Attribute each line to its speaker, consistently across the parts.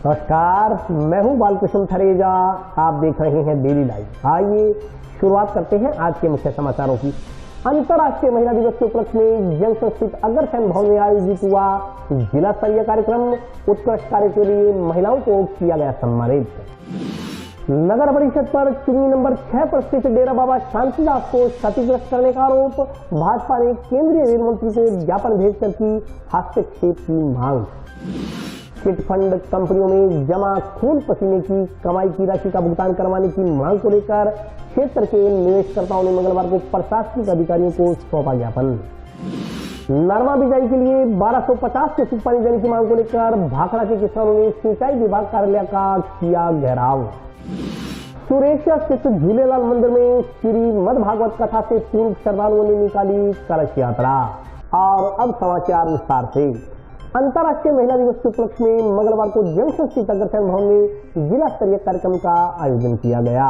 Speaker 1: नमस्कार, मैं हूं बालकृष्ण थरेजा। आप देख रहे हैं डेली लाइव। आइए शुरुआत करते हैं आज के मुख्य समाचारों की। अंतर्राष्ट्रीय महिला दिवस के उपलक्ष्य में जंक्शन स्थित अग्रसेन भवन में आयोजित हुआ जिला स्तरीय कार्यक्रम। उत्कृष्ट कार्य के लिए महिलाओं को किया गया सम्मानित। नगर परिषद पर चुनी नंबर 6 पर स्थित डेरा बाबा शांतिदास को क्षतिग्रस्त करने का आरोप। भाजपा ने केंद्रीय रेल मंत्री को ज्ञापन भेजकर की हस्तक्षेप की मांग। चिट फंड कंपनियों में जमा खून पसीने की कमाई की राशि का भुगतान करवाने की मांग को लेकर क्षेत्र के निवेशकर्ताओं ने मंगलवार को प्रशासनिक अधिकारियों को सौंपा ज्ञापन। नरमा बिजाई के लिए 1250 क्यूसेक पानी देने की मांग को लेकर भाखड़ा के किसानों ने सिंचाई विभाग कार्यालय का किया घेराव। सुरेशिया स्थित झूलेलाल मंदिर में श्रीमद् भागवत कथा से पूर्व श्रद्धालुओं ने निकाली कलश यात्रा। और अब समाचार विस्तार से। अंतर्राष्ट्रीय महिला दिवस के उपलक्ष्य में मंगलवार को जंक्शन स्थित अग्रसेन भवन में जिला स्तरीय कार्यक्रम का आयोजन किया गया।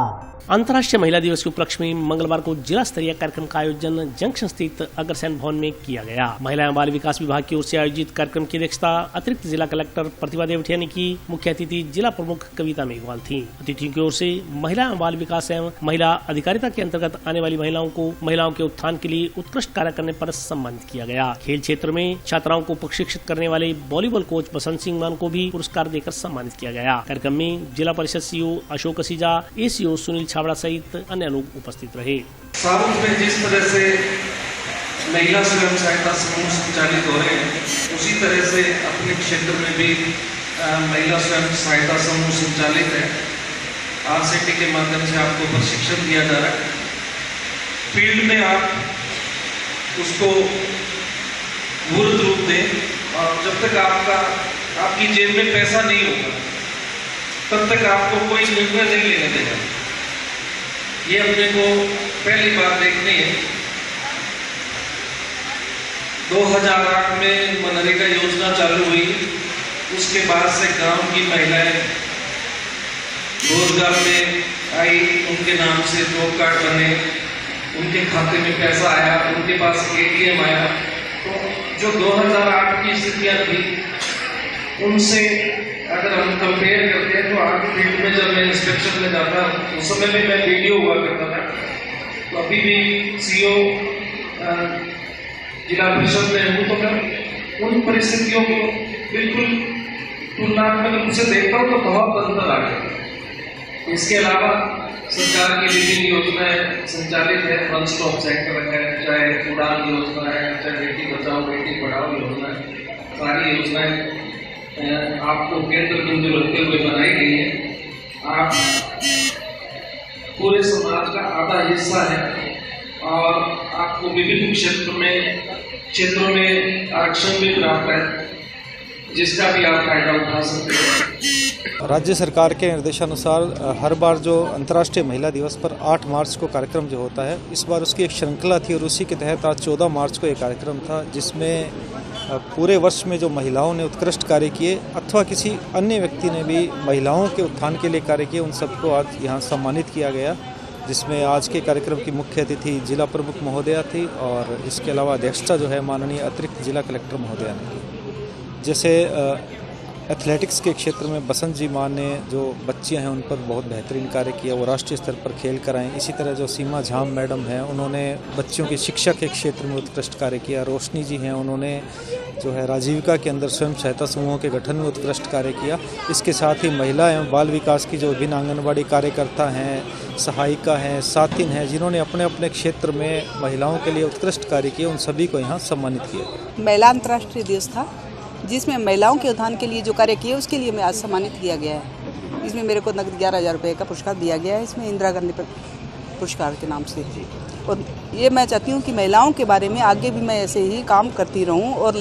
Speaker 2: अंतर्राष्ट्रीय महिला दिवस के उपलक्ष्य में मंगलवार को जिला स्तरीय कार्यक्रम का आयोजन जंक्शन स्थित अग्रसेन भवन में किया गया। महिला एवं बाल विकास विभाग की ओर से आयोजित कार्यक्रम की अध्यक्षता अतिरिक्त जिला कलेक्टर प्रतिभा देवटिया ने की। मुख्य अतिथि जिला प्रमुख कविता मेघवाल थी। अतिथियों की ओर से महिला एवं बाल विकास एवं महिला अधिकारिता के अंतर्गत आने वाली महिलाओं के उत्थान के लिए उत्कृष्ट कार्य करने पर सम्मानित किया गया। खेल क्षेत्र में छात्राओं को प्रशिक्षित करने वाले वॉलीबॉल कोच बसंत सिंह मान को भी पुरस्कार देकर सम्मानित किया गया। कार्यक्रम में जिला परिषद सीईओ अशोक असीजा, एसीओ सुनील छाबड़ा सहित अन्य लोग उपस्थित रहे।
Speaker 3: साउथ में जिस तरह से महिला स्वयं सहायता समूह संचालित हो रहे हैं, उसी तरह से अपने क्षेत्र में भी महिला स्वयं सहायता समूह संचालित है। आरसीटी के माध्यम से आपको प्रशिक्षण दिया जा रहा है। फील्ड में आप उसको मूर्त रूप दें और जब तक आपकी जेब में पैसा नहीं होगा तब तक आपको कोई निर्णय नहीं लेने देगा। ये अपने को पहली बार देखनी है। 2008 में मनरेगा योजना चालू हुई, उसके बाद से गांव की महिलाएं रोजगार में आई, उनके नाम से जॉब कार्ड बने, उनके खाते में पैसा आया, उनके पास एटीएम आया। तो जो 2008 की स्थितियां थी उनसे अगर हम कंपेयर करते हैं तो आज फील्ड में जब मैं इंस्पेक्शन में जाता उस समय में मैं वीडियो हुआ करता था, तो अभी भी सीईओ जिला परिषद में हूँ, तो मैं उन परिस्थितियों को बिल्कुल तुलनात्मक रूप से देखता हूँ तो बहुत अंतर आ गया। इसके अलावा सरकार की विभिन्न योजनाएं संचालित है। वन स्टॉप सेंटर है, चाहे उड़ान योजना है, चाहे बेटी बचाओ बेटी पढ़ाओ योजना है, सारी योजनाएं आपको केंद्र बिंदु रखते हुए बनाई गई है। आप पूरे समाज का आधा हिस्सा है और आपको विभिन्न क्षेत्रों में आरक्षण भी प्राप्त है, जिसका भी आप फायदा उठा सकते हैं।
Speaker 4: राज्य सरकार के निर्देशानुसार हर बार जो अंतर्राष्ट्रीय महिला दिवस पर 8 मार्च को कार्यक्रम जो होता है, इस बार उसकी एक श्रृंखला थी और उसी के तहत आज 14 मार्च को एक कार्यक्रम था, जिसमें पूरे वर्ष में जो महिलाओं ने उत्कृष्ट कार्य किए अथवा किसी अन्य व्यक्ति ने भी महिलाओं के उत्थान के लिए कार्य किए, उन सबको आज यहाँ सम्मानित किया गया। जिसमें आज के कार्यक्रम की मुख्य अतिथि जिला प्रमुख महोदया थी और इसके अलावा अध्यक्षता जो है माननीय अतिरिक्त जिला कलेक्टर महोदया ने की। जैसे एथलेटिक्स के क्षेत्र में बसंत जी मान ने जो बच्चियां हैं उन पर बहुत बेहतरीन कार्य किया, वो राष्ट्रीय स्तर पर खेल कराएं। इसी तरह जो सीमा झाम मैडम हैं, उन्होंने बच्चियों की शिक्षा के क्षेत्र में उत्कृष्ट कार्य किया। रोशनी जी हैं, उन्होंने जो है राजीविका के अंदर स्वयं सहायता समूहों के गठन में उत्कृष्ट कार्य किया। इसके साथ ही महिला एवं बाल विकास की जो विभिन्न आंगनबाड़ी कार्यकर्ता हैं, सहायिका हैं, साथिन हैं, जिन्होंने अपने अपने क्षेत्र में महिलाओं के लिए उत्कृष्ट कार्य किए, उन सभी को यहाँ सम्मानित किया।
Speaker 5: महिला अंतर्राष्ट्रीय दिवस था जिसमें महिलाओं के उत्थान के लिए जो कार्य किए उसके लिए मैं आज सम्मानित किया गया है। इसमें मेरे को नकद 11,000 रुपये का पुरस्कार दिया गया है, इसमें इंदिरा गांधी पुरस्कार के नाम से। और ये मैं चाहती हूँ कि महिलाओं के बारे में आगे भी मैं ऐसे ही काम करती रहूँ और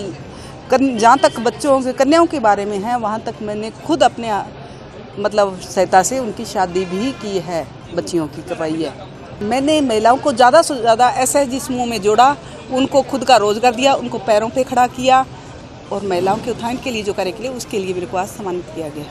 Speaker 5: जहाँ तक बच्चों के कन्याओं के बारे में है वहाँ तक मैंने खुद अपने सहायता से उनकी शादी भी की है, बच्चियों की करवाई है। मैंने महिलाओं को ज़्यादा से ज़्यादा एसएचजी समूह में जोड़ा, उनको खुद का रोजगार दिया, उनको पैरों पे खड़ा किया और महिलाओं के उत्थान के लिए जो कार्य किए उसके लिए मेरे को आज सम्मानित किया गया।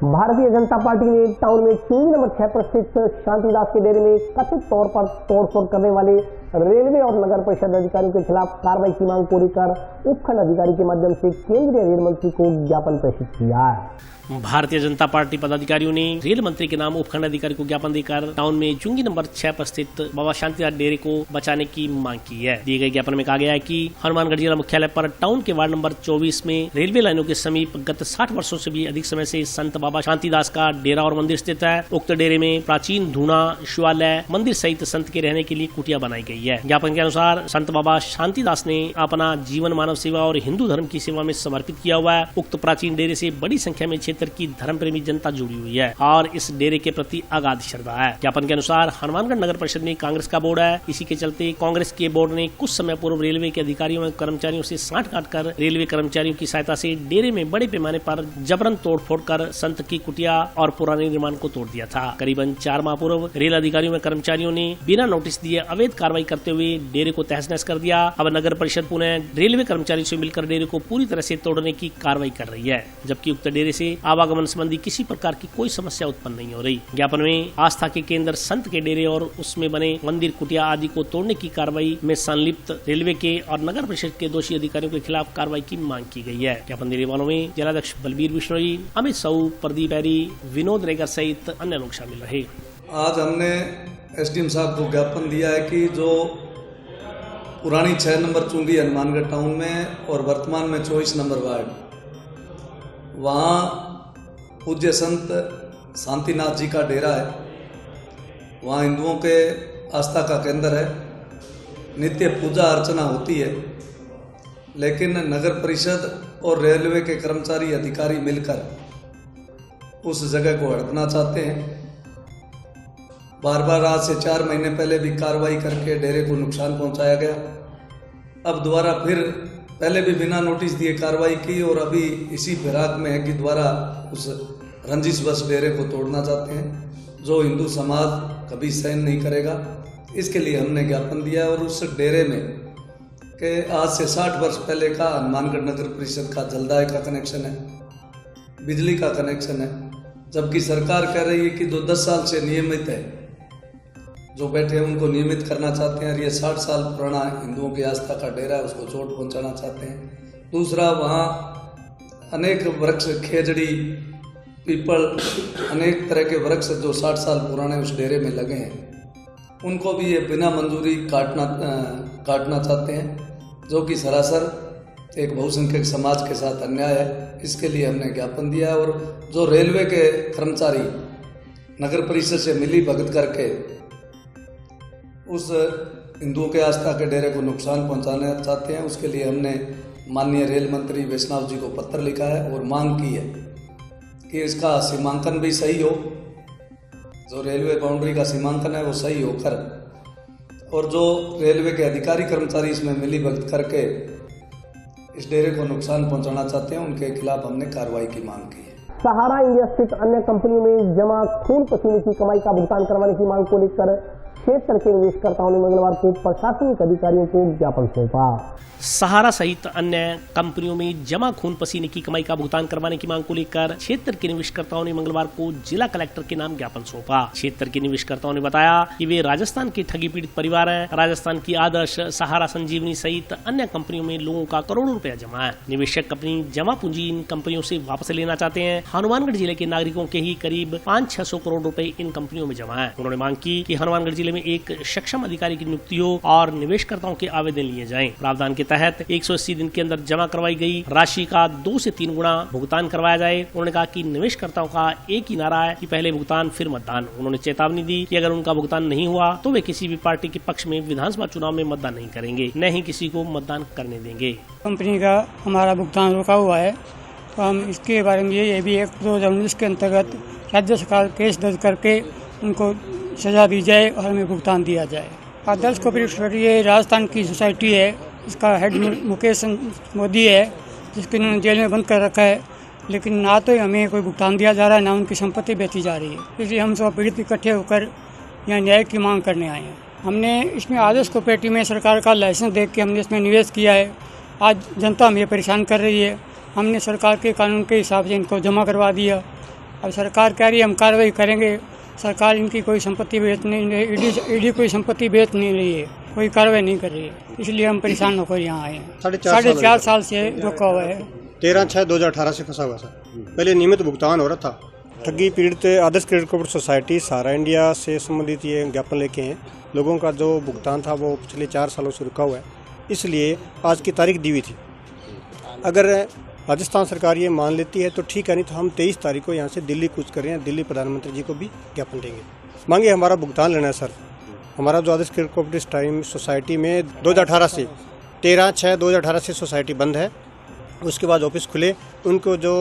Speaker 1: भारतीय जनता पार्टी ने टाउन में चुनी नंबर 6 पर स्थित शांतिदास के डेरे में कथित तौर पर तोड़फोड़ करने वाले रेलवे और नगर परिषद अधिकारियों के खिलाफ कार्रवाई की मांग को लेकर उपखंड अधिकारी के माध्यम से केंद्रीय रेल मंत्री को ज्ञापन प्रेषित किया है।
Speaker 2: भारतीय जनता पार्टी पदाधिकारियों ने रेल मंत्री के नाम उपखंड अधिकारी को ज्ञापन देकर टाउन में चुंगी नंबर 6 पर स्थित बाबा शांतिदास डेरे को बचाने की मांग की है। दिए गए ज्ञापन में कहा गया है कि हनुमानगढ़ जिला मुख्यालय पर टाउन के वार्ड नंबर 24 में रेलवे लाइनों के समीप गत 60 वर्षों से भी अधिक समय से संत बाबा शांतिदास का डेरा और मंदिर स्थित है। उक्त डेरे में प्राचीन धूना, शिवालय, मंदिर सहित संत के रहने के लिए कुटिया बनाई गई है। ज्ञापन के अनुसार संत बाबा शांतिदास ने अपना जीवन मानव सेवा और हिंदू धर्म की सेवा में समर्पित किया हुआ है। उक्त प्राचीन डेरे से बड़ी संख्या में क्षेत्र की धर्म प्रेमी जनता जुड़ी हुई है और इस डेरे के प्रति अगाध श्रद्धा है। ज्ञापन के अनुसार हनुमानगढ़ नगर परिषद में कांग्रेस का बोर्ड है। इसी के चलते कांग्रेस के बोर्ड ने कुछ समय पूर्व रेलवे के अधिकारियों और कर्मचारियों से सांठ काट कर रेलवे कर्मचारियों की सहायता से डेरे में बड़े पैमाने पर जबरन तोड़फोड़ कर संत की कुटिया और पुराने निर्माण को तोड़ दिया था। करीबन 4 माह पूर्व रेल अधिकारियों में कर्मचारियों ने बिना नोटिस दिए अवैध कार्रवाई करते हुए डेरे को तहस नहस कर दिया। अब नगर परिषद पुनः रेलवे कर्मचारियों से मिलकर डेरे को पूरी तरह से तोड़ने की कार्रवाई कर रही है, जबकि उक्त डेरे से आवागमन संबंधी किसी प्रकार की कोई समस्या उत्पन्न नहीं हो रही। ज्ञापन में आस्था के केंद्र संत के डेरे और उसमें बने मंदिर, कुटिया आदि को तोड़ने की कार्रवाई में संलिप्त रेलवे के और नगर परिषद के दोषी अधिकारियों के खिलाफ कार्रवाई की मांग की गई है। ज्ञापन देने वालों में जिलाध्यक्ष बलबीर बिश्नोई, अमित साहू, प्रदीप बैरी, विनोद रेगर सहित अन्य लोग शामिल रहे।
Speaker 6: आज हमने एसडीएम साहब को ज्ञापन दिया है कि जो पुरानी 6 नंबर चुंगी हनुमानगढ़ टाउन में और वर्तमान में 24 नंबर वार्ड, वहाँ पूज्य संत शांतिनाथ जी का डेरा है। वहाँ हिंदुओं के आस्था का केंद्र है, नित्य पूजा अर्चना होती है, लेकिन नगर परिषद और रेलवे के कर्मचारी अधिकारी मिलकर उस जगह को हड़पना चाहते हैं। बार बार आज से 4 महीने पहले भी कार्रवाई करके डेरे को नुकसान पहुंचाया गया। अब दोबारा फिर पहले भी बिना नोटिस दिए कार्रवाई की और अभी इसी फिराक में है कि दोबारा उस रंजिश बस डेरे को तोड़ना चाहते हैं, जो हिंदू समाज कभी सहन नहीं करेगा। इसके लिए हमने ज्ञापन दिया है और उस डेरे में के आज से 60 वर्ष पहले का हनुमानगढ़ नगर परिषद का जलदाय का कनेक्शन है, बिजली का कनेक्शन है, जबकि सरकार कह रही है कि जो 10 साल से नियमित है, जो बैठे हैं उनको नियमित करना चाहते हैं। और ये 60 साल पुराना हिंदुओं की आस्था का डेरा है, उसको चोट पहुंचाना चाहते हैं। दूसरा, वहाँ अनेक वृक्ष, खेजड़ी, पीपल, अनेक तरह के वृक्ष जो 60 साल पुराने उस डेरे में लगे हैं, उनको भी ये बिना मंजूरी काटना चाहते हैं, जो कि सरासर एक बहुसंख्यक समाज के साथ अन्याय है। इसके लिए हमने ज्ञापन दिया और जो रेलवे के कर्मचारी नगर परिषद से मिली भगत करके उस हिंदुओं के आस्था के डेरे को नुकसान पहुंचाना चाहते हैं, उसके लिए हमने माननीय रेल मंत्री वैष्णव जी को पत्र लिखा है और मांग की है कि इसका सीमांकन भी सही हो, जो रेलवे बाउंड्री का सीमांकन है वो सही होकर, और जो रेलवे के अधिकारी कर्मचारी इसमें मिली भगत करके इस डेरे को नुकसान पहुंचाना चाहते हैं, उनके खिलाफ हमने कार्रवाई की मांग की है।
Speaker 1: सहारा इंडिया स्थित अन्य कंपनियों में जमा खून पसीने की कमाई का भुगतान करवाने की मांग को लेकर क्षेत्र के निवेशकर्ताओं ने मंगलवार को प्रशासनिक अधिकारियों को ज्ञापन सौंपा।
Speaker 2: सहारा सहित अन्य कंपनियों में जमा खून पसीने की कमाई का भुगतान करवाने की मांग को लेकर क्षेत्र के निवेशकर्ताओं ने मंगलवार को जिला कलेक्टर के नाम ज्ञापन सौंपा। क्षेत्र के निवेशकर्ताओं ने बताया कि वे राजस्थान के ठगी पीड़ित परिवार हैं। राजस्थान की आदर्श, सहारा, संजीवनी सहित अन्य कंपनियों में लोगों का करोड़ों रुपया जमा है। निवेशक अपनी जमा पूंजी इन कंपनियों से वापस लेना चाहते हैं। हनुमानगढ़ जिले के नागरिकों के ही करीब 500-600 करोड़ रुपए इन कंपनियों में जमा है। उन्होंने मांग की कि हनुमानगढ़ जिले में एक सक्षम अधिकारी की नियुक्ति हो और निवेशकर्ताओं के आवेदन लिए जाएं। प्रावधान के तहत 180 दिन के अंदर जमा करवाई गई राशि का 2 से 3 गुना भुगतान करवाया जाए। उन्होंने कहा कि निवेशकर्ताओं का एक ही नारा है कि पहले भुगतान फिर मतदान। उन्होंने चेतावनी दी कि अगर उनका भुगतान नहीं हुआ तो वे किसी भी पार्टी के पक्ष में विधानसभा चुनाव में मतदान नहीं करेंगे, न ही किसी को मतदान करने देंगे।
Speaker 7: कंपनी का हमारा भुगतान रुका हुआ है, तो हम इसके बारे में ये भी 2019 के अंतर्गत राज्य सरकार केस दर्ज करके उनको सजा दी जाए और हमें भुगतान दिया जाए। आदर्श कोऑपरेटिव सोसाइटी ये राजस्थान की सोसाइटी है, इसका हेड मुकेश मोदी है, जिसको इन्होंने जेल में बंद कर रखा है, लेकिन ना तो हमें कोई भुगतान दिया जा रहा है, ना उनकी संपत्ति बेची जा रही है। इसलिए हम सब पीड़ित इकट्ठे होकर यहाँ न्याय की मांग करने आए हैं। हमने इसमें आदर्श कोऑपरेटिव में सरकार का लाइसेंस देख के हमने इसमें निवेश किया है। आज जनता हमें परेशान कर रही है, हमने सरकार के कानून के हिसाब से इनको जमा करवा दिया। अब सरकार कह रही है हम कार्रवाई करेंगे, सरकार इनकी कोई संपत्ति बेच नहीं, ईडी कोई संपत्ति बेच नहीं रही है, कोई कार्रवाई नहीं कर रही है। इसलिए हम परेशान होकर यहाँ आए हैं। 4.5 साल से रुका हुआ है।
Speaker 8: 13/6/2018 से फंसा हुआ सर। पहले नियमित भुगतान हो रहा था। ठगी पीड़ित आदर्श क्रेडिट कोऑपरेटिव सोसाइटी सहारा इंडिया से संबंधित ये ज्ञापन लेके हैं। लोगों का जो भुगतान था वो पिछले 4 सालों से रुका हुआ है, इसलिए आज की तारीख दी हुई थी। अगर राजस्थान सरकार ये मान लेती है तो ठीक है, नहीं तो हम 23 तारीख को यहाँ से दिल्ली कूच कर रहे हैं। दिल्ली प्रधानमंत्री जी को भी ज्ञापन देंगे, मांगे हमारा भुगतान लेना है सर। हमारा जो आदर्श क्रेडिट कोऑपरेटिव टाइम सोसाइटी में 2018 से 13/6/2018 से सोसाइटी बंद है। उसके बाद ऑफिस खुले, उनको जो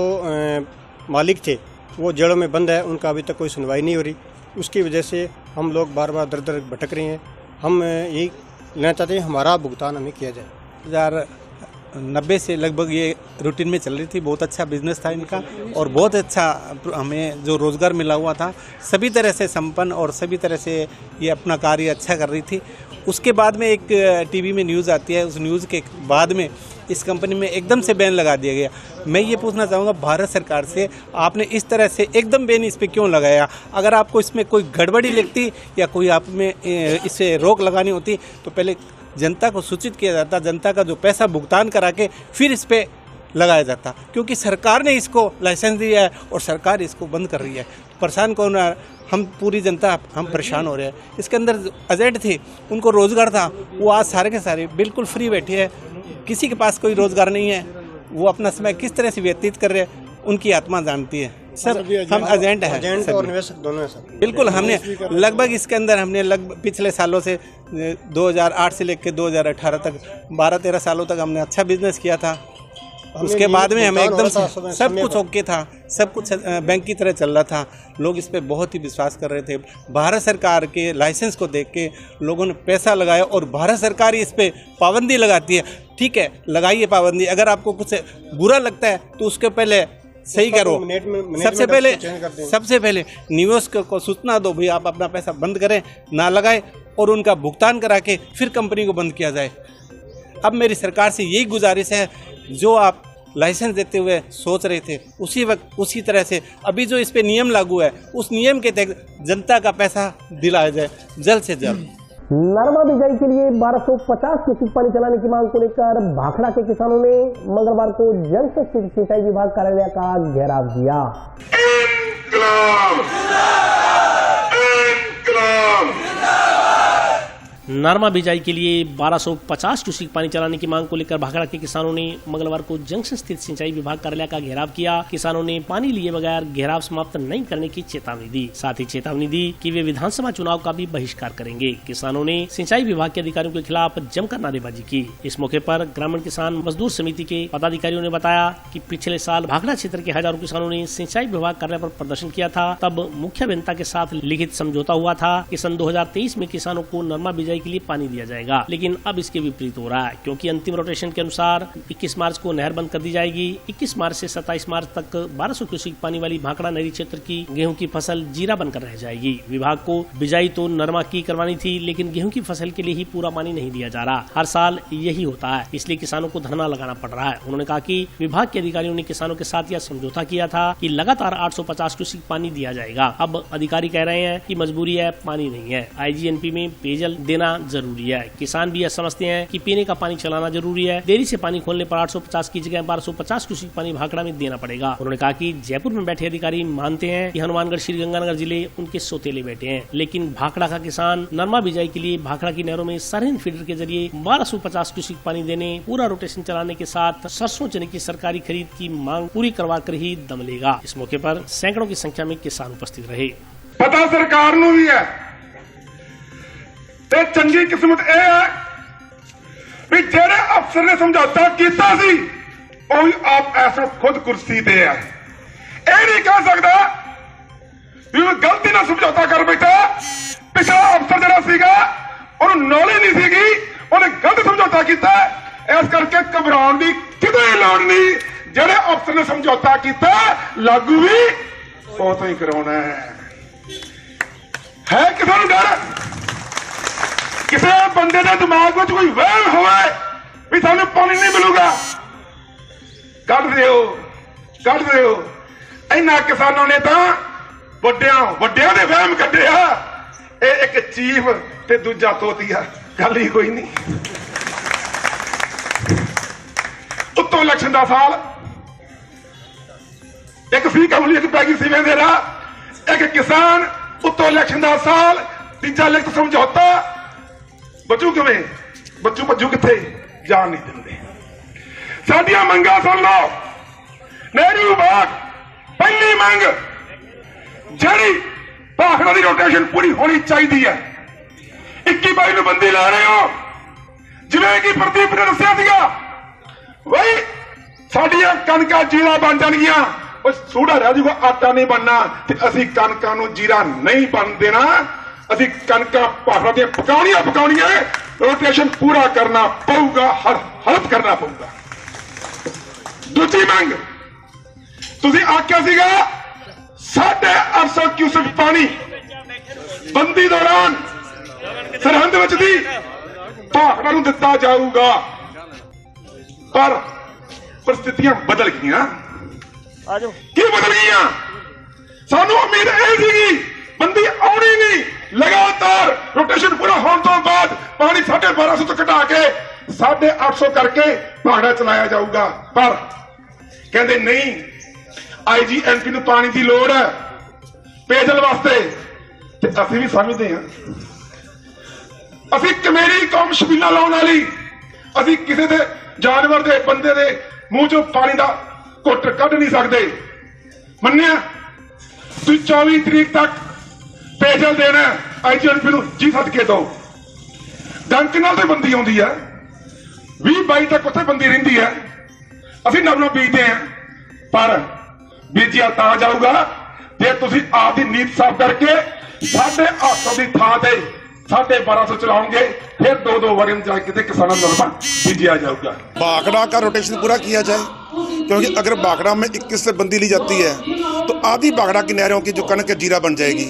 Speaker 8: मालिक थे वो जेलों में बंद है, उनका अभी तक कोई सुनवाई नहीं हो रही। उसकी वजह से हम लोग बार बार दर दर भटक रहे हैं। हम यही लेना चाहते हैं हमारा भुगतान हमें किया जाए।
Speaker 9: 2090 से लगभग ये रूटीन में चल रही थी। बहुत अच्छा बिजनेस था इनका और बहुत अच्छा हमें जो रोज़गार मिला हुआ था, सभी तरह से संपन्न और सभी तरह से ये अपना कार्य अच्छा कर रही थी। उसके बाद में एक टीवी में न्यूज़ आती है, उस न्यूज़ के बाद में इस कंपनी में एकदम से बैन लगा दिया गया। मैं ये पूछना चाहूँगा भारत सरकार से, आपने इस तरह से एकदम बैन इस पर क्यों लगाया? अगर आपको इसमें कोई गड़बड़ी लगती या कोई आप में इसे रोक लगानी होती तो पहले जनता को सूचित किया जाता, जनता का जो पैसा भुगतान करा के फिर इस पर लगाया जाता, क्योंकि सरकार ने इसको लाइसेंस दिया है और सरकार इसको बंद कर रही है। परेशान कौन है? हम पूरी जनता हम परेशान हो रहे हैं। इसके अंदर एजेंट थे, उनको रोज़गार था, वो आज सारे के सारे बिल्कुल फ्री बैठे हैं। किसी के पास कोई रोज़गार नहीं है, वो अपना समय किस तरह से व्यतीत कर रहे हैं उनकी आत्मा जानती है। सर हम एजेंट हैं,
Speaker 8: एजेंट और निवेशक दोनों हैं सर।
Speaker 9: बिल्कुल। हमने लगभग इसके अंदर हमने लगभग पिछले सालों से 2008 से लेकर 2018 तक 12-13 सालों तक हमने अच्छा बिजनेस किया था। उसके बाद में हमें एकदम से सब कुछ ओके था, सब कुछ बैंक की तरह चल रहा था। लोग इस पे बहुत ही विश्वास कर रहे थे। भारत सरकार के लाइसेंस को देख के लोगों ने पैसा लगाया और भारत सरकार ही इस पे पाबंदी लगाती है। ठीक है, लगाइए पाबंदी। अगर आपको कुछ बुरा लगता है तो उसके पहले सही करो। सबसे पहले निवेशक को सूचना दो, भाई आप अपना पैसा बंद करें, ना लगाएं और उनका भुगतान करा के फिर कंपनी को बंद किया जाए। अब मेरी सरकार से यही गुजारिश है, जो आप लाइसेंस देते हुए सोच रहे थे उसी वक्त उसी तरह से अभी जो इस पे नियम लागू है उस नियम के तहत जनता का पैसा दिलाया जाए जल्द से जल्द।
Speaker 1: नरमा बिजाई के लिए 1250 क्यूसेक पानी चलाने की मांग को लेकर भाखड़ा के किसानों ने मंगलवार को जल शक्ति सिंचाई विभाग कार्यालय का घेराव किया।
Speaker 2: नरमा बिजाई के लिए 1250 क्यूसेक पानी चलाने की मांग को लेकर भाखड़ा के किसानों ने मंगलवार को जंक्शन स्थित सिंचाई विभाग कार्यालय का घेराव किया। किसानों ने पानी लिए बगैर घेराव समाप्त नहीं करने की चेतावनी दी। साथ ही चेतावनी दी कि वे विधानसभा चुनाव का भी बहिष्कार करेंगे। किसानों ने सिंचाई विभाग के अधिकारियों के खिलाफ जमकर नारेबाजी की। इस मौके पर ग्रामीण किसान मजदूर समिति के पदाधिकारियों ने बताया कि पिछले साल भाखड़ा क्षेत्र के हजारों किसानों ने सिंचाई विभाग कार्यालय पर प्रदर्शन किया था। तब मुख्य अभियंता के साथ लिखित समझौता हुआ था कि सन 2023 में किसानों को नरमा बिजाई के लिए पानी दिया जाएगा, लेकिन अब इसके विपरीत हो रहा है, क्योंकि अंतिम रोटेशन के अनुसार 21 मार्च को नहर बंद कर दी जाएगी। 21 मार्च से 27 मार्च तक 1200 क्यूसेक पानी वाली भाखड़ा नहरी क्षेत्र की गेहूं की फसल जीरा बनकर रह जाएगी। विभाग को बिजाई तो नरमा की करवानी थी, लेकिन गेहूं की फसल के लिए ही पूरा पानी नहीं दिया जा रहा। हर साल यही होता है, इसलिए किसानों को धरना लगाना पड़ रहा है। उन्होंने कहा कि विभाग के अधिकारियों ने किसानों के साथ यह समझौता किया था कि लगातार 850 क्यूसेक पानी दिया जाएगा। अब अधिकारी कह रहे हैं कि मजबूरी है, पानी नहीं है। आईजीएनपी में पेयजल देना जरूरी है। किसान भी यह समझते हैं कि पीने का पानी चलाना जरूरी है। देरी से पानी खोलने पर 850 की जगह 1250 क्यूसेक पानी भाखड़ा में देना पड़ेगा। उन्होंने कहा कि जयपुर में बैठे अधिकारी मानते हैं कि हनुमानगढ़ श्रीगंगानगर जिले उनके सोतेले बैठे हैं, लेकिन भाखड़ा का किसान नरमा बिजाई के लिए भाखड़ा की नहरों में सरहिंद फीडर के जरिए 1250 क्यूसेक पानी देने, पूरा रोटेशन चलाने के साथ सरसों चने की सरकारी खरीद की मांग पूरी करवा कर ही दम लेगा। इस मौके पर सैकड़ों की संख्या में किसान उपस्थित रहे।
Speaker 10: पता सरकार नूं भी है ते चंगी किस्मत यह है भी जेड़े अफसर ने समझौता किया सी वो आप ऐसा खुद कुर्सी ते है। यह नहीं कह सकता भी वो गलती ना समझौता कर बैठा। पिछला अफसर जरा सीगा उन्होंने नॉलेज नहीं सीगी, उन्हें गलत समझौता किया। इस करके घबराने की कितनी लोड़ नहीं। जेड़े अफसर ने समझौता किया लागू भी बहुत ही कराना है। किसी को डर किसी बंदे के दिमाग में कोई वहम होवे भी सानू पानी नहीं मिलूगा, कट दो। इन्हां किसानों ने तो वड्डियां दे वहम कढे आ। एक चीफ ते दूजा तोतिया, गल ही कोई नहीं। उत्तों इलेक्शन का साल एक सी कमली एक पैगी सीवें दे रहा, एक किसान उत्तों इलेक्शन का साल, तीजा लिखत समझौता, बचू किवें, बच्चू किथे जान नहीं देंगे। साडियां मंगां सुन लो। नेहरू विभाग पहली मंग जड़ी भाखड़ा की रोटेशन पूरी होनी चाहिए है। 21-22 ਨੂੰ ਬੰਦੀ ਲਾ ਰਹੇ ਹੋ, ਜਿਵੇਂ ਕਿ ਪ੍ਰਦੀਪ ਨੇ ਦੱਸਿਆ ਸੀਗਾ ਬਈ ਸਾਡੀਆਂ ਕਣਕਾਂ ਜੀਰਾ ਬਣ ਜਾਣਗੀਆਂ, ਉਹ ਸੂੜਾ ਰਹਿ ਜਾਊਗਾ, ਆਟਾ ਨਹੀਂ ਬਣਨਾ, ਤੇ ਅਸੀਂ ਕਣਕਾਂ ਨੂੰ ਜੀਰਾ ਨਹੀਂ ਬਣ ਦੇਣਾ, ਅਸੀਂ ਕਣਕਾਂ ਭਾਖੜਾ ਦੀਆਂ ਪਕਾਉਣੀਆਂ, रोटेशन पूरा करना पऊगा, हर हलफ करना पऊगा। दूसरी मंग तुसी आख्या सीगा 850 क्यूसेक पानी बंदी दौरान सरहद विच दी भाखड़ा नूं दिता जाऊगा, पर परिस्थितियां बदल गईयां। की बदल गईयां? सानू उम्मीद यह सीगी बंदी आउणी नहीं, लगातार रोटेशन पूरा होने तो बाद पानी 1250 तो घटा के 850 करके भाखड़ा चलाया जाऊगा, पर कहते नहीं IGNP नूं पानी की लोड़ है पेयजल वास्ते, ते असीं भी समझते हैं। असीं कमेरी कौम शबीला लाउण वाली, असीं किसी दे जानवर दे बंदे दे मूंह चों पानी का घुट कढ नहीं सकते। मन्निया तुसीं 24 तरीक तक पेयजल देना IGNP नूं जी सदके दो, डंक नाल तो बंदी आउंदी है, 20-22 तक उत्थे बंदी रहिंदी है, असीं नवना बीजते हैं, पर बीजिया तां जाऊगा जे तुसीं आपदी नीत साफ करके 850 की थां ते 1250 चलाओगे, फिर 2-2 बारी जाके किसानों नरमा बीजिया जाऊगा।
Speaker 11: भाखड़ा का रोटेशन पूरा किया जाए, क्योंकि अगर भाखड़ा में 21 से बंदी ली जाती है तो आधी भाखड़ा की नहरों की जो कणक जीरा बन जाएगी,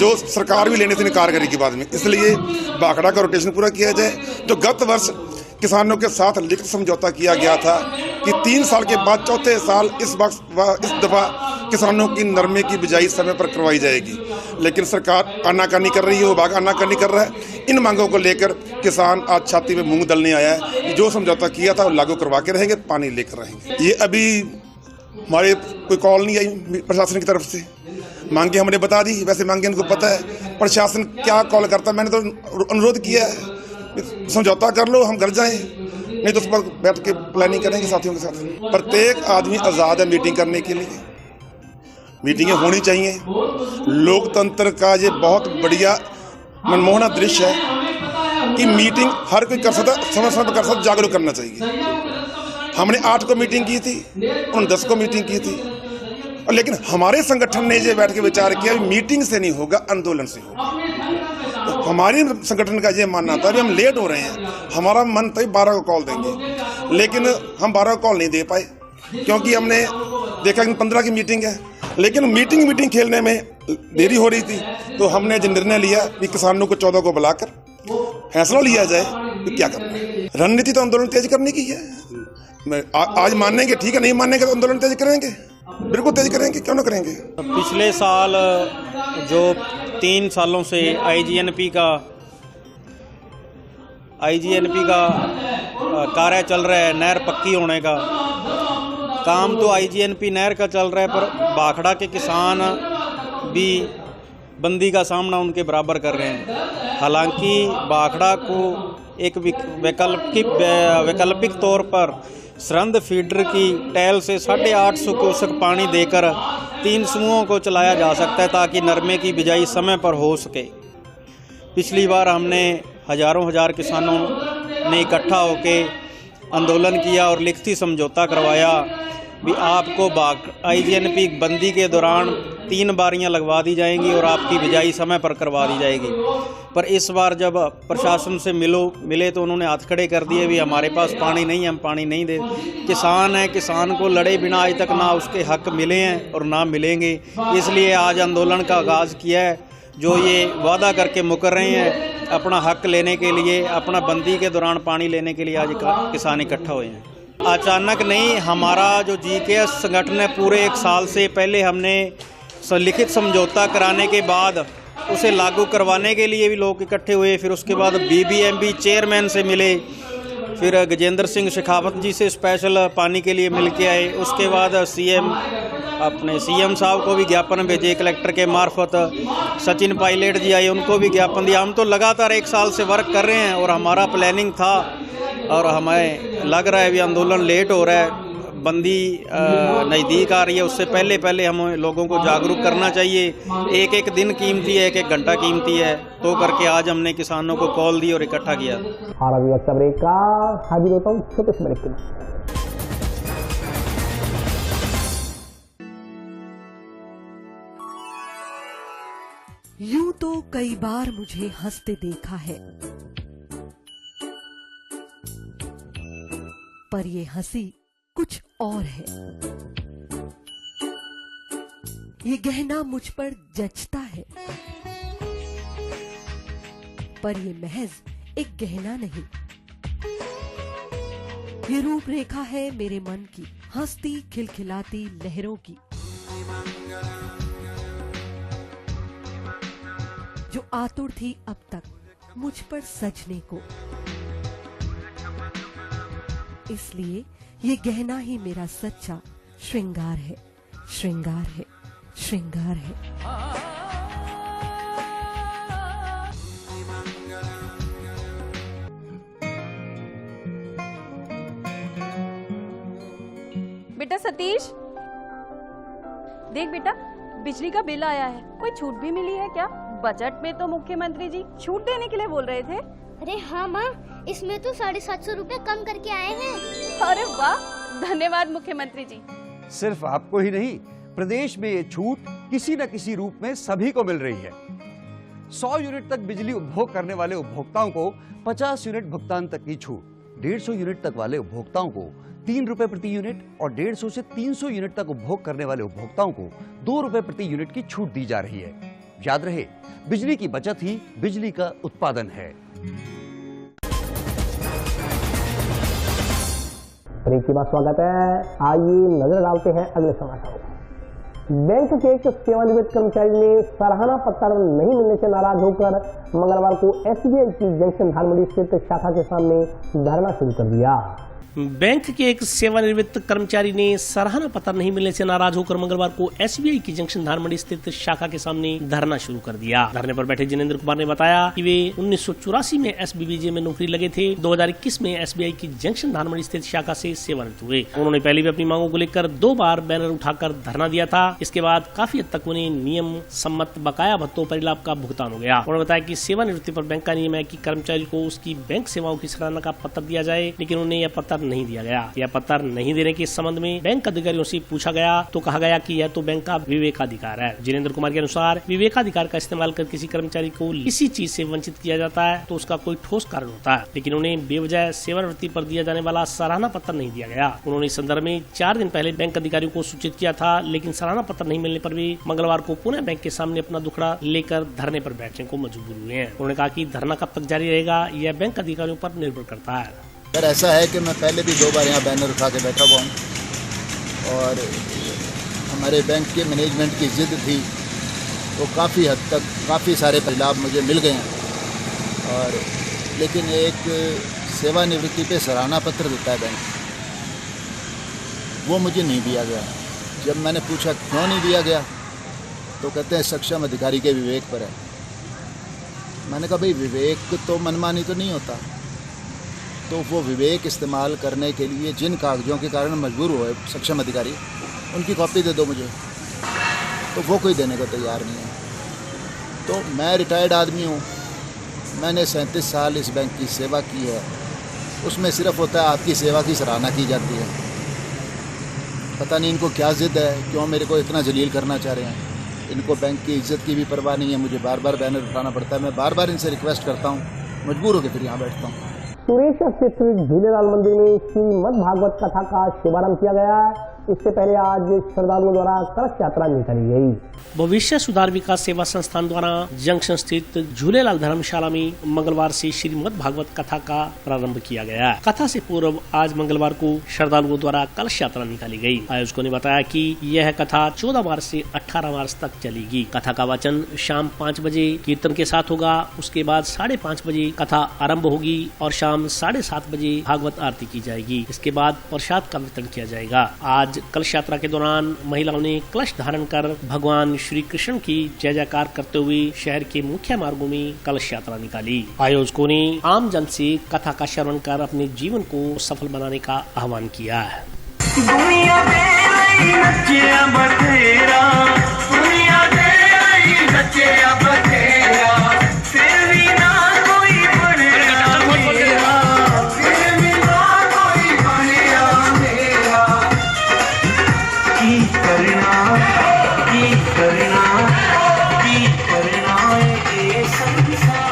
Speaker 11: जो सरकार भी लेने से इनकार करेगी बाद में। इसलिए भाखड़ा का रोटेशन पूरा किया जाए। जो गत वर्ष किसानों के साथ लिखित समझौता किया गया था कि 3 साल के बाद चौथे साल इस दफ़ा किसानों की नरमे की बिजाई समय पर करवाई जाएगी, लेकिन सरकार आनाकानी कर रही है, विभाग आनाकानी कर रहा है। इन मांगों को लेकर किसान आज छाती में मूंग दलने आया है कि जो समझौता किया था वो लागू करवा के रहेंगे, पानी लेकर रहेंगे। ये अभी हमारे कोई कॉल नहीं आई प्रशासन की तरफ से, मांगे हमने बता दी, वैसे मांगे इनको पता है प्रशासन क्या कॉल करता है। मैंने तो अनुरोध किया है समझौता कर लो, हम घर जाएं, नहीं तो उस पर बैठ के प्लानिंग करेंगे साथियों के साथ। प्रत्येक आदमी आज़ाद है मीटिंग करने के लिए, मीटिंगें होनी चाहिए। लोकतंत्र का ये बहुत बढ़िया मनमोहना दृश्य है कि मीटिंग हर कोई कर सकता, समय समय पर कर सकता, जागरूक करना चाहिए। हमने 8 को मीटिंग की थी, उन 10 को मीटिंग की थी, और लेकिन हमारे संगठन ने ये बैठ के विचार किया मीटिंग से नहीं होगा, आंदोलन से होगा। तो हमारे संगठन का ये मानना था, अभी हम लेट हो रहे हैं, हमारा मन था 12 को कॉल देंगे, लेकिन हम 12 को कॉल नहीं दे पाए, क्योंकि हमने देखा कि 15 की मीटिंग है, लेकिन मीटिंग खेलने में देरी हो रही थी। तो हमने जो निर्णय लिया कि किसानों को 14 को बुलाकर फैसला लिया जाए कि क्या करना है। रणनीति तो आंदोलन तेज करने की है। आज मानेंगे ठीक है, नहीं मानेंगे तो आंदोलन तेज करेंगे, बिल्कुल तेज करेंगे, क्यों ना करेंगे।
Speaker 12: पिछले साल जो 3 सालों से IGNP का कार्य चल रहा है, नहर पक्की होने का काम तो IGNP नहर का चल रहा है, पर भाखड़ा के किसान भी बंदी का सामना उनके बराबर कर रहे हैं। हालांकि भाखड़ा को एक वैकल्पिक तौर पर सरहद फीडर की टैल से 850 क्यूसेक पानी देकर 3 समूहों को चलाया जा सकता है, ताकि नरमे की बिजाई समय पर हो सके। पिछली बार हमने हज़ारों किसानों ने इकट्ठा होकर आंदोलन किया और लिखती समझौता करवाया भी आपको IGNP बंदी के दौरान 3 बारियां लगवा दी जाएंगी और आपकी बिजाई समय पर करवा दी जाएगी। पर इस बार जब प्रशासन से मिले तो उन्होंने हाथ खड़े कर दिए भी हमारे पास पानी नहीं है, हम पानी नहीं दे। किसान है, किसान को लड़े बिना आज तक ना उसके हक मिले हैं और ना मिलेंगे, इसलिए आज आंदोलन का आगाज़ किया है। जो ये वादा करके मुकर रहे हैं अपना हक लेने के लिए, अपना बंदी के दौरान पानी लेने के लिए आज किसान इकट्ठा हुए हैं। अचानक नहीं, हमारा जो GKS संगठन है पूरे 1 साल से पहले हमने लिखित समझौता कराने के बाद उसे लागू करवाने के लिए भी लोग इकट्ठे हुए। फिर उसके बाद BBMP चेयरमैन से मिले, फिर गजेंद्र सिंह शेखावत जी से स्पेशल पानी के लिए मिल के आए। उसके बाद CM अपने सीएम साहब को भी ज्ञापन भेजे, कलेक्टर के मार्फत सचिन पायलट जी आए, उनको भी ज्ञापन दिया। हम तो लगातार 1 साल से वर्क कर रहे हैं और हमारा प्लानिंग था और हमें लग रहा है अभी आंदोलन लेट हो रहा है, बंदी नज़दीक आ रही है, उससे पहले हम लोगों को जागरूक करना चाहिए। एक दिन कीमती है, एक घंटा कीमती है, तो करके आज हमने किसानों को कॉल दी और इकट्ठा किया।
Speaker 1: और अभी वक्त ब्रेक का हाजिर होता हूँ छोटे से ब्रेक के बाद।
Speaker 13: यूं तो कई बार मुझे हंसते देखा है, पर ये हंसी कुछ और है। ये गहना मुझ पर जचता है, पर ये महज एक गहना नहीं, ये रूपरेखा है मेरे मन की, हंसती खिलखिलाती लहरों की, जो आतुर थी अब तक मुझ पर सजने को। इसलिए ये गहना ही मेरा सच्चा श्रृंगार है, श्रृंगार है, श्रृंगार है।
Speaker 14: बेटा सतीश, देख बेटा, बिजली का बिल आया है, कोई छूट भी मिली है क्या? बजट में तो मुख्यमंत्री जी छूट देने के लिए बोल रहे थे।
Speaker 15: अरे हाँ माँ, इसमें तो 750 रुपए कम करके आए हैं।
Speaker 14: अरे वाह, धन्यवाद मुख्यमंत्री जी।
Speaker 16: सिर्फ आपको ही नहीं, प्रदेश में ये छूट किसी न किसी रूप में सभी को मिल रही है। 100 यूनिट तक बिजली उपभोग करने वाले उपभोक्ताओं को 50 यूनिट भुगतान तक की छूट, 150 यूनिट तक वाले उपभोक्ताओं को 3 रुपए प्रति यूनिट और 150 से 300 यूनिट तक उपभोग करने वाले उपभोक्ताओं को 2 रुपए प्रति यूनिट की छूट दी जा रही है। याद रहे, बिजली की बचत ही बिजली का उत्पादन है।
Speaker 1: ब्रेक के बाद स्वागत है। आइए नजर डालते हैं अगले समाचारों पर। बैंक के एक सेवानिवृत्त कर्मचारी ने सराहना पत्र नहीं मिलने से नाराज होकर मंगलवार को एसबीआई की जंक्शन धानमंडी स्थित शाखा के सामने धरना शुरू कर दिया।
Speaker 2: बैंक के एक सेवानिवृत्त कर्मचारी ने सराहना पत्र नहीं मिलने से नाराज होकर मंगलवार को एसबीआई की जंक्शन धानमंडी स्थित शाखा के सामने धरना शुरू कर दिया। धरने पर बैठे जिनेंद्र कुमार ने बताया कि वे 1984 में एसबीबीजे में नौकरी लगे थे। 2021 में एसबीआई की जंक्शन धानमंडी स्थित शाखा से सेवानिवृत्त हुए। उन्होंने पहले भी अपनी मांगों को लेकर 2 बार बैनर उठाकर धरना दिया था। इसके बाद काफी हद तक उन्हें नियम सम्मत बकाया भत्तों परिलाभ का भुगतान हो गया। उन्होंने बताया कि सेवानिवृत्ति पर बैंक का नियम है कि कर्मचारी को उसकी बैंक सेवाओं की सराहना का पत्र दिया जाए, लेकिन उन्हें यह पत्र नहीं दिया गया। यह पत्र नहीं देने के संबंध में बैंक अधिकारियों से पूछा गया तो कहा गया कि यह तो बैंक का विवेकाधिकार है। जिनेंद्र कुमार के अनुसार विवेकाधिकार का इस्तेमाल कर किसी कर्मचारी को किसी चीज से वंचित किया जाता है तो उसका कोई ठोस कारण होता है, लेकिन उन्हें बेवजह सेवानिवृत्ति पर दिया जाने वाला सराहना पत्र नहीं दिया गया। उन्होंने इस संदर्भ में 4 दिन पहले बैंक अधिकारियों को सूचित किया था, लेकिन सराहना पत्र नहीं मिलने पर भी मंगलवार को पुनः बैंक के सामने अपना दुखड़ा लेकर धरने पर बैठने को मजबूर हुए हैं। उन्होंने कहा कि धरना कब तक जारी रहेगा यह बैंक अधिकारियों पर निर्भर करता है।
Speaker 17: सर, ऐसा है कि मैं पहले भी 2 बार यहाँ बैनर उठा के बैठा हुआ हूँ और हमारे बैंक के मैनेजमेंट की जिद थी तो काफ़ी हद तक काफ़ी सारे लाभ मुझे मिल गए हैं, और लेकिन एक सेवानिवृत्ति पे सराहना पत्र देता है बैंक, वो मुझे नहीं दिया गया। जब मैंने पूछा क्यों नहीं दिया गया तो कहते हैं सक्षम अधिकारी के विवेक पर है। मैंने कहा भाई विवेक तो मनमानी तो नहीं होता, तो वो विवेक इस्तेमाल करने के लिए जिन कागजों के कारण मजबूर हुए सक्षम अधिकारी, उनकी कॉपी दे दो मुझे, तो वो कोई देने को तैयार नहीं है। तो मैं रिटायर्ड आदमी हूँ, मैंने 37 साल इस बैंक की सेवा की है, उसमें सिर्फ होता है आपकी सेवा की सराहना की जाती है। पता नहीं इनको क्या जिद है, क्यों मेरे को इतना जलील करना चाह रहे हैं। इनको बैंक की इज्जत की भी परवाह नहीं है, मुझे बार बार बैनर उठाना पड़ता है। मैं बार बार इनसे रिक्वेस्ट करता हूँ, मजबूर होकर फिर यहाँ बैठता हूँ।
Speaker 1: सुरेश स्थित झूलेलाल मंदिर में श्रीमद् भागवत कथा का शुभारंभ किया गया। इससे पहले आज श्रद्धालुओं द्वारा कलश यात्रा निकाली गई।
Speaker 2: भविष्य सुधार विकास सेवा संस्थान द्वारा जंक्शन स्थित झूलेलाल धर्मशाला में मंगलवार से श्रीमद् भागवत कथा का प्रारंभ किया गया। कथा से पूर्व आज मंगलवार को श्रद्धालुओं द्वारा कलश यात्रा निकाली गई। आयोजकों ने बताया कि यह कथा 14 मार्च से 18 मार्च तक चलेगी। कथा का वाचन शाम 5 बजे कीर्तन के साथ होगा। उसके बाद 5:30 बजे कथा आरंभ होगी और शाम 7:30 बजे भागवत आरती की जाएगी। इसके बाद प्रसाद का वितरण किया जाएगा। आज आज कलश यात्रा के दौरान महिलाओं ने कलश धारण कर भगवान श्री कृष्ण की जय जयकार करते हुए शहर के मुख्य मार्गों में कलश यात्रा निकाली। आयोजकों ने आम जन से कथा का श्रवण कर अपने जीवन को सफल बनाने का आह्वान किया है।
Speaker 18: दुनिया दे रही नचिया बथेरा, दुनिया दे रही नचिया बथेरा, तेरी ना कोई बनेगा मेरा, तेरी ना कोई बनेगा मेरा। की करना ये संसार।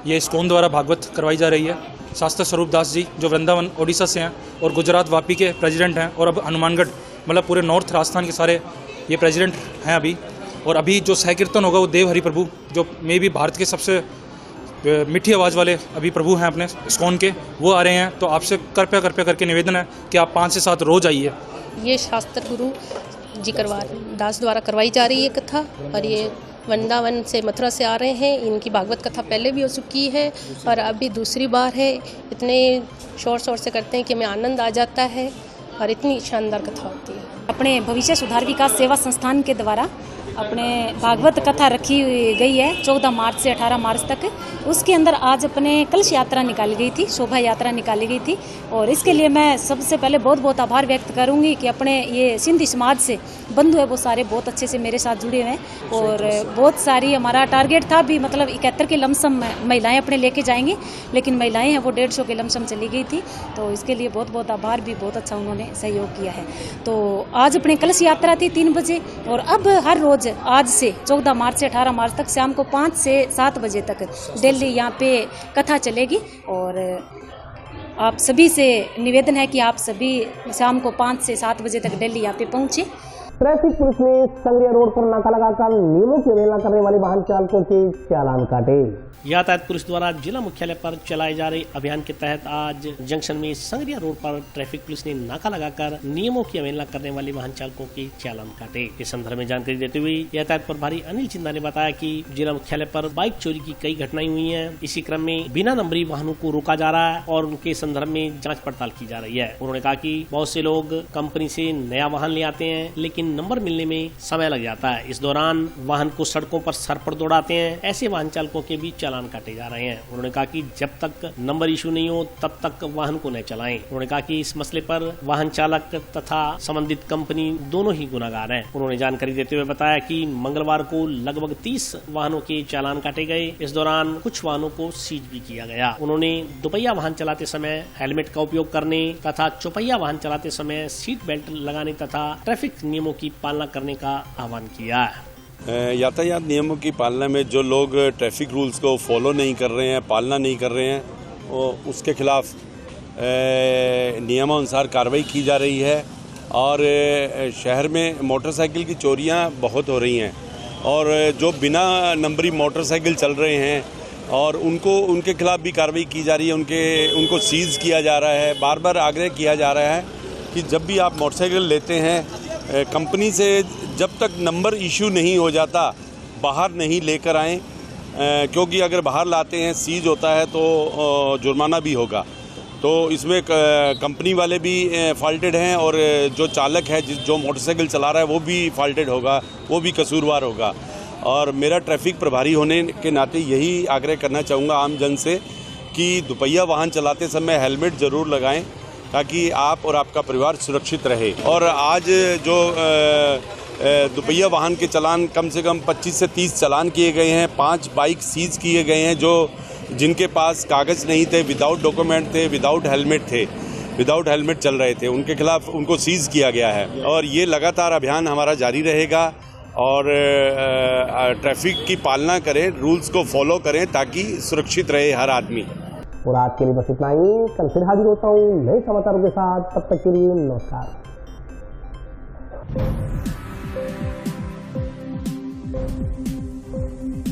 Speaker 19: ये इस्कॉन द्वारा भागवत करवाई जा रही है। शास्त्र स्वरूप दास जी जो वृंदावन ओडिशा से हैं और गुजरात वापी के प्रेसिडेंट हैं, और अब हनुमानगढ़ मतलब पूरे नॉर्थ राजस्थान के सारे ये प्रेसिडेंट हैं अभी। और अभी जो सह कीर्तन होगा वो देव हरि प्रभु, जो मे भी भारत के सबसे मीठी आवाज़ वाले अभी प्रभु हैं अपने इस्कॉन के, वो आ रहे हैं। तो आपसे कृपया करके निवेदन है कि आप 5 से 7 रोज आइए।
Speaker 20: ये शास्त्र गुरु जी दास द्वारा करवाई जा रही है कथा, और ये वृंदावन से मथुरा से आ रहे हैं। इनकी भागवत कथा पहले भी हो चुकी है और अभी दूसरी बार है। इतने शोर से करते हैं कि हमें आनंद आ जाता है और इतनी शानदार कथा होती है।
Speaker 21: अपने भविष्य सुधार विकास सेवा संस्थान के द्वारा अपने भागवत कथा रखी गई है 14 मार्च से 18 मार्च तक। उसके अंदर आज अपने कलश यात्रा निकाली गई थी, शोभा यात्रा निकाली गई थी। और इसके लिए मैं सबसे पहले बहुत आभार व्यक्त करूंगी कि अपने ये सिंधी समाज से बंधु है वो सारे बहुत अच्छे से मेरे साथ जुड़े हुए हैं। और बहुत सारी हमारा टारगेट था भी मतलब 71 के लमसम महिलाएं अपने लेके जाएंगी, लेकिन महिलाएं हैं वो 150 के लमसम चली गई थी। तो इसके लिए बहुत आभार भी, बहुत अच्छा उन्होंने सहयोग किया है। तो आज अपने कलश यात्रा थी 3 बजे, और अब हर रोज आज से 14 मार्च से 18 मार्च तक शाम को 5 से 7 बजे तक दिल्ली यहाँ पे कथा चलेगी। और आप सभी से निवेदन है कि आप सभी शाम को 5 से 7 बजे तक दिल्ली यहाँ पे पहुँचे।
Speaker 1: ट्रैफिक पुलिस ने संगरिया रोड पर नाका लगाकर नियमों की अवहेलना करने वाले वाहन चालकों के चालान काटे।
Speaker 2: यातायात पुलिस द्वारा जिला मुख्यालय पर चलाए जा रहे अभियान के तहत आज जंक्शन में संगरिया रोड पर ट्रैफिक पुलिस ने नाका लगाकर नियमों की अवहेलना करने वाले वाहन चालकों के चालान काटे। इस संदर्भ में जानकारी देते हुए यातायात प्रभारी अनिल चिंदा ने बताया कि जिला मुख्यालय पर बाइक चोरी की कई घटनाएं हुई हैं। इसी क्रम में बिना नंबरी वाहनों को रोका जा रहा है और उनके संदर्भ में जाँच पड़ताल की जा रही है। उन्होंने कहा कि बहुत से लोग कंपनी से नया वाहन ले आते हैं, लेकिन नंबर मिलने में समय लग जाता है। इस दौरान वाहन को सड़कों पर सर पर दौड़ाते हैं। ऐसे वाहन चालकों के भी चालान काटे जा रहे हैं। उन्होंने कहा कि जब तक नंबर इशू नहीं हो तब तक वाहन को न चलाएं। उन्होंने कहा कि इस मसले पर वाहन चालक तथा संबंधित कंपनी दोनों ही गुनाहगार हैं। उन्होंने जानकारी देते हुए बताया कि मंगलवार को लगभग 30 वाहनों के चालान काटे गए। इस दौरान कुछ वाहनों को सीज भी किया गया। उन्होंने दुपहिया वाहन चलाते समय हेलमेट का उपयोग करने तथा चौपहिया वाहन चलाते समय सीट बेल्ट लगाने तथा ट्रैफिक नियमों की पालना करने का आह्वान किया है।
Speaker 22: यातायात नियमों की पालना में जो लोग ट्रैफिक रूल्स को फॉलो नहीं कर रहे हैं, पालना नहीं कर रहे हैं, उसके खिलाफ नियमानुसार कार्रवाई की जा रही है। और शहर में मोटरसाइकिल की चोरियां बहुत हो रही हैं और जो बिना नंबरी मोटरसाइकिल चल रहे हैं और उनके खिलाफ भी कार्रवाई की जा रही है। उनको सीज किया जा रहा है। बार बार आग्रह किया जा रहा है कि जब भी आप मोटरसाइकिल लेते हैं कंपनी से जब तक नंबर इशू नहीं हो जाता बाहर नहीं लेकर आएँ, क्योंकि अगर बाहर लाते हैं सीज होता है तो जुर्माना भी होगा। तो इसमें कंपनी वाले भी फॉल्टेड हैं और जो चालक है जो मोटरसाइकिल चला रहा है वो भी फॉल्टेड होगा, वो भी कसूरवार होगा। और मेरा ट्रैफिक प्रभारी होने के नाते यही आग्रह करना चाहूँगा आम जन से कि दुपहिया वाहन चलाते समय हेलमेट ज़रूर लगाएं ताकि आप और आपका परिवार सुरक्षित रहे। और आज जो दुपहिया वाहन के चालान कम से कम 25 से 30 चालान किए गए हैं। 5 बाइक सीज किए गए हैं जिनके पास कागज़ नहीं थे, विदाउट डॉक्यूमेंट थे, विदाउट हेलमेट चल रहे थे, उनके खिलाफ उनको सीज किया गया है। और ये लगातार अभियान हमारा जारी रहेगा और ट्रैफिक की पालना करें, रूल्स को फॉलो करें ताकि सुरक्षित रहे हर आदमी।
Speaker 1: और आज के लिए बस इतना ही। कल फिर हाजिर होता हूँ नए समाचारों के साथ। तब तक के लिए नमस्कार।